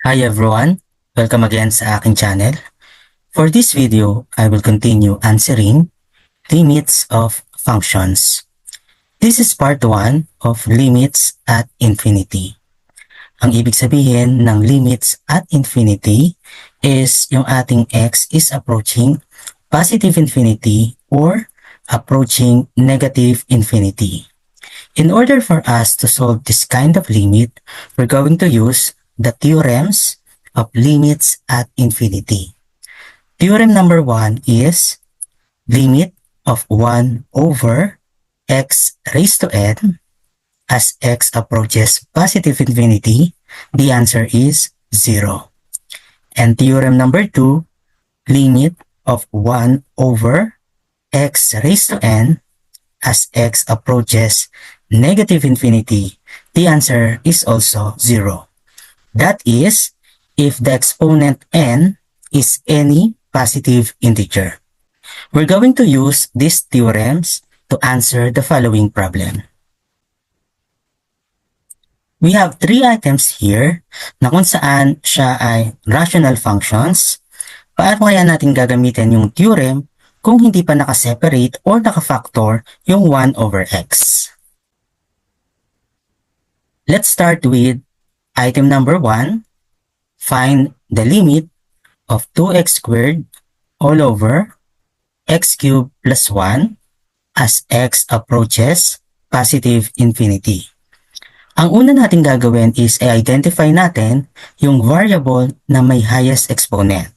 Hi everyone! Welcome again sa aking channel. For this video, I will continue answering limits of functions. This is part 1 of limits at infinity. Ang ibig sabihin ng limits at infinity is yung ating x is approaching positive infinity or approaching negative infinity. In order for us to solve this kind of limit, we're going to use the theorems of limits at infinity. Theorem number 1 is limit of 1 over x raised to n as x approaches positive infinity, the answer is 0. And theorem number 2, limit of 1 over x raised to n as x approaches negative infinity, the answer is also 0. That is, if the exponent n is any positive integer. We're going to use these theorems to answer the following problem. We have 3 items here na kung saan siya ay rational functions. Paano kaya natin gagamitin yung theorem kung hindi pa nakaseparate or nakafactor yung 1 over x? Let's start with item number 1. Find the limit of 2x squared all over x cubed plus 1 as x approaches positive infinity. Ang una natin gagawin is i-identify natin yung variable na may highest exponent.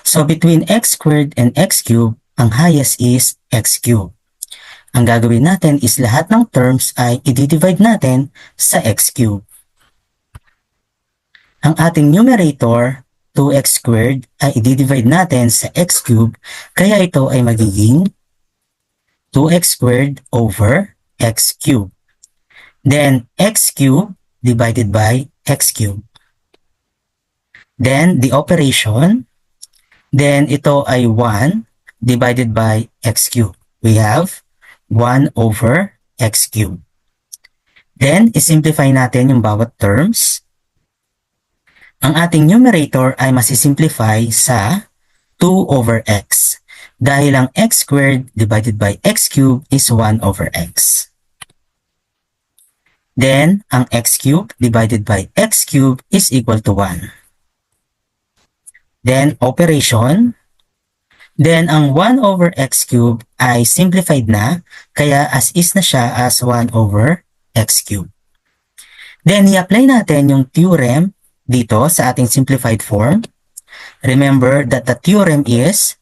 So between x squared and x cubed, ang highest is x cubed. Ang gagawin natin is lahat ng terms ay i-divide natin sa x cubed. Ang ating numerator, 2x squared, ay i-divide natin sa x cubed, kaya ito ay magiging 2x squared over x cubed. Then x cubed divided by x cubed. Then the operation, then ito ay 1 divided by x cubed. We have 1 over x cubed. Then isimplify natin yung bawat terms. Ang ating numerator ay masisimplify sa 2 over x. Dahil ang x squared divided by x cubed is 1 over x. Then, ang x cubed divided by x cubed is equal to 1. Then, operation. Then, ang 1 over x cubed ay simplified na, kaya as is na siya as 1 over x cubed. Then, i-apply natin yung theorem dito sa ating simplified form. Remember that the theorem is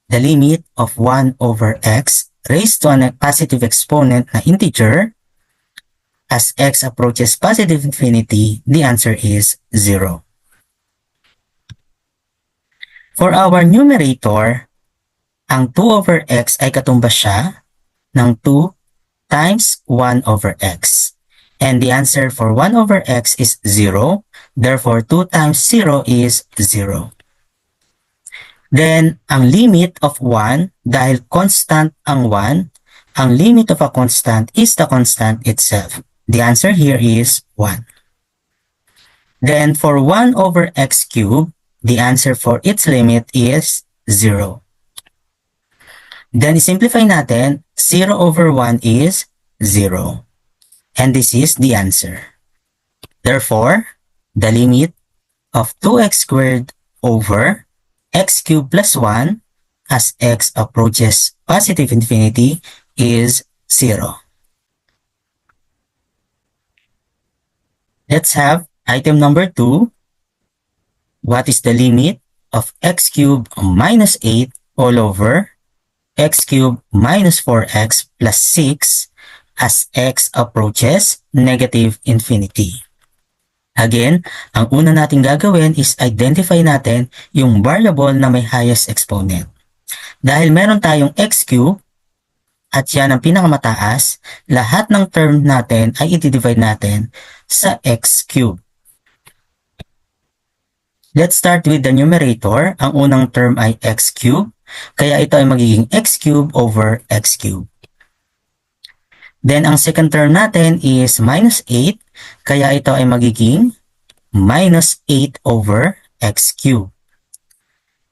the limit of 1 over x raised to a positive exponent na integer. As x approaches positive infinity, the answer is 0. For our numerator, ang 2 over x ay katumbas siya ng 2 times 1 over x. And the answer for 1 over x is 0. Therefore, 2 times 0 is 0. Then, ang limit of 1, dahil constant ang 1, ang limit of a constant is the constant itself. The answer here is 1. Then, for 1 over x cubed, the answer for its limit is 0. Then, simplify natin, 0 over 1 is 0. And this is the answer. Therefore, the limit of 2x squared over x cubed plus 1 as x approaches positive infinity is 0. Let's have item number 2. What is the limit of x cubed minus 8 all over x cubed minus 4x plus 6 as x approaches negative infinity? Again, ang una natin gagawin is identify natin yung variable na may highest exponent. Dahil meron tayong x cubed at yan ang pinakamataas, lahat ng term natin ay i-divide natin sa x cubed. Let's start with the numerator. Ang unang term ay x cubed, kaya ito ay magiging x cubed over x cubed. Then, ang second term natin is minus 8, kaya ito ay magiging minus 8 over x cubed.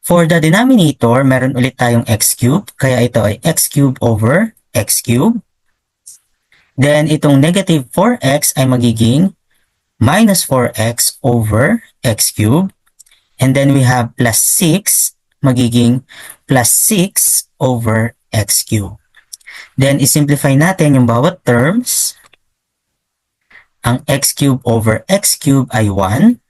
For the denominator, meron ulit tayong x cubed, kaya ito ay x cubed over x cubed. Then itong negative 4x ay magiging minus 4x over x cubed. And then we have plus 6, magiging plus 6 over x cubed. Then isimplify natin yung bawat terms. Ang x cubed over x cubed ay 1.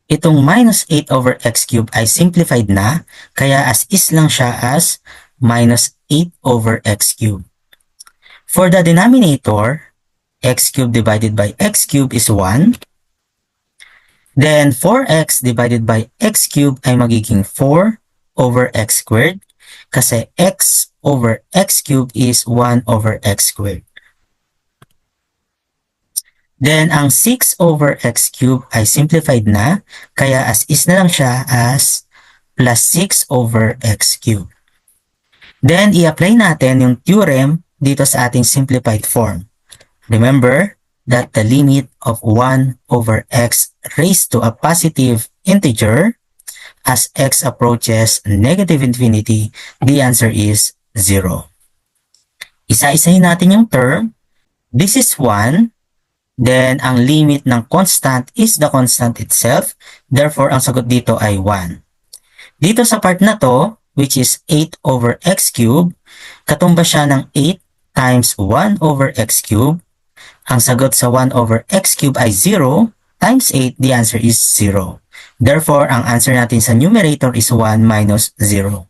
Itong minus 8 over x cubed ay simplified na, kaya as is lang siya as minus 8 over x cubed. For the denominator, x cubed divided by x cubed is 1. Then 4x divided by x cubed ay magiging 4 over x squared, kasi x over x cubed is 1 over x squared. Then, ang 6 over x cubed ay simplified na, kaya as is na lang siya as plus 6 over x cubed. Then, i-apply natin yung theorem dito sa ating simplified form. Remember that the limit of 1 over x raised to a positive integer as x approaches negative infinity, the answer is 0. Isa-isahin natin yung term. This is 1. Then, ang limit ng constant is the constant itself. Therefore, ang sagot dito ay 1. Dito sa part na to, which is 8 over x cubed, katumba siya ng 8 times 1 over x cubed. Ang sagot sa 1 over x cubed ay 0 times 8, the answer is 0. Therefore, ang answer natin sa numerator is 1 minus 0.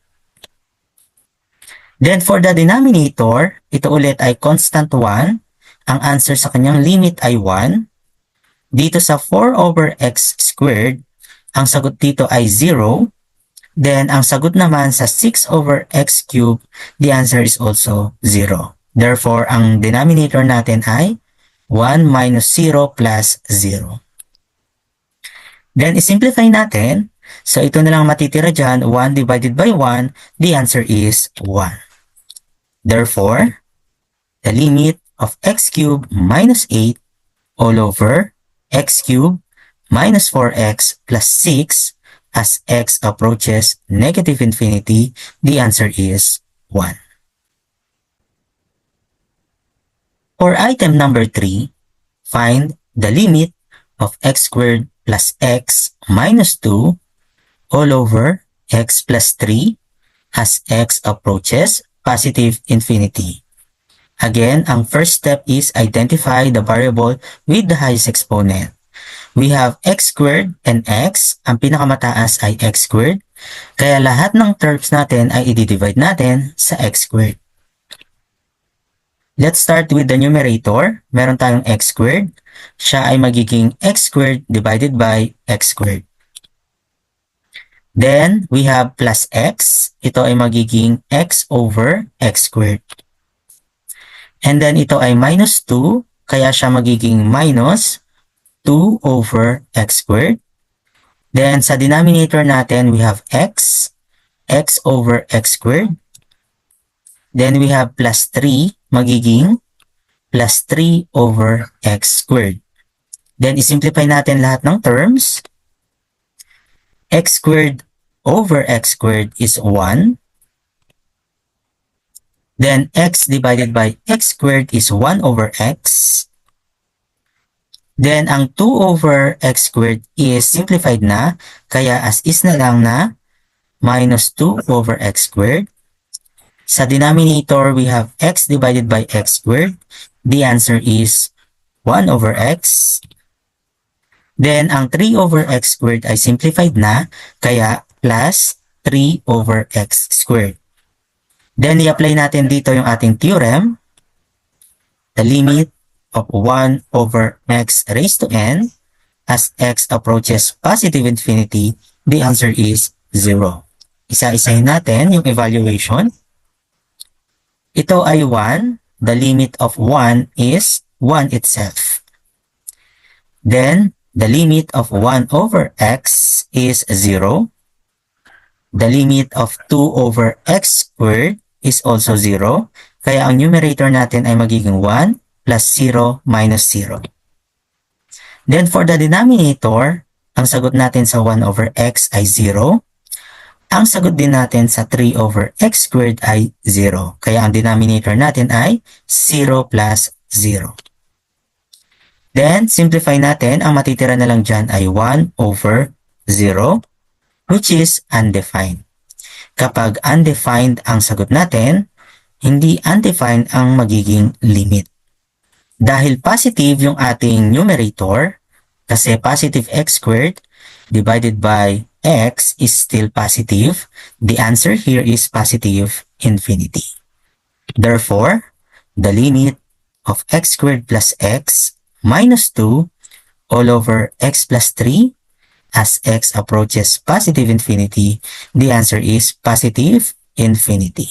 Then, for the denominator, ito ulit ay constant 1. Ang answer sa kanyang limit ay 1. Dito sa 4 over x squared, ang sagot dito ay 0. Then, ang sagot naman sa 6 over x cubed, the answer is also 0. Therefore, ang denominator natin ay 1 minus 0 plus 0. Then, isimplify natin. So, ito na lang matitira dyan. 1 divided by 1, the answer is 1. Therefore, the limit of x cubed minus 8 all over x cubed minus 4x plus 6 as x approaches negative infinity, the answer is 1. For item number 3, find the limit of x squared plus x minus 2 all over x plus 3 as x approaches positive infinity. Again, ang first step is identify the variable with the highest exponent. We have x squared and x. Ang pinakamataas ay x squared. Kaya lahat ng terms natin ay i-divide natin sa x squared. Let's start with the numerator. Meron tayong x squared. Siya ay magiging x squared divided by x squared. Then, we have plus x. Ito ay magiging x over x squared. And then ito ay minus 2, kaya siya magiging minus 2 over x squared. Then sa denominator natin, we have x over x squared. Then we have plus 3, magiging plus 3 over x squared. Then isimplify natin lahat ng terms. X squared over x squared is 1. Then x divided by x squared is 1 over x. Then ang 2 over x squared is simplified na, kaya as is na lang na minus 2 over x squared. Sa denominator, we have x divided by x squared. The answer is 1 over x. Then ang 3 over x squared ay simplified na, kaya plus 3 over x squared. Then, i-apply natin dito yung ating theorem. The limit of 1 over x raised to n as x approaches positive infinity, the answer is 0. Isa-isahin natin yung evaluation. Ito ay 1. The limit of 1 is 1 itself. Then, the limit of 1 over x is 0. The limit of 2 over x squared is also 0. Kaya ang numerator natin ay magiging 1 plus 0 minus 0. Then for the denominator, ang sagot natin sa 1 over x ay 0. Ang sagot din natin sa 3 over x squared ay 0. Kaya ang denominator natin ay 0 plus 0. Then, simplify natin. Ang matitira na lang dyan ay 1 over 0, which is undefined. Kapag undefined ang sagot natin, hindi undefined ang magiging limit. Dahil positive yung ating numerator, kasi positive x squared divided by x is still positive, the answer here is positive infinity. Therefore, the limit of x squared plus x minus 2 all over x plus 3 as x approaches positive infinity, the answer is positive infinity.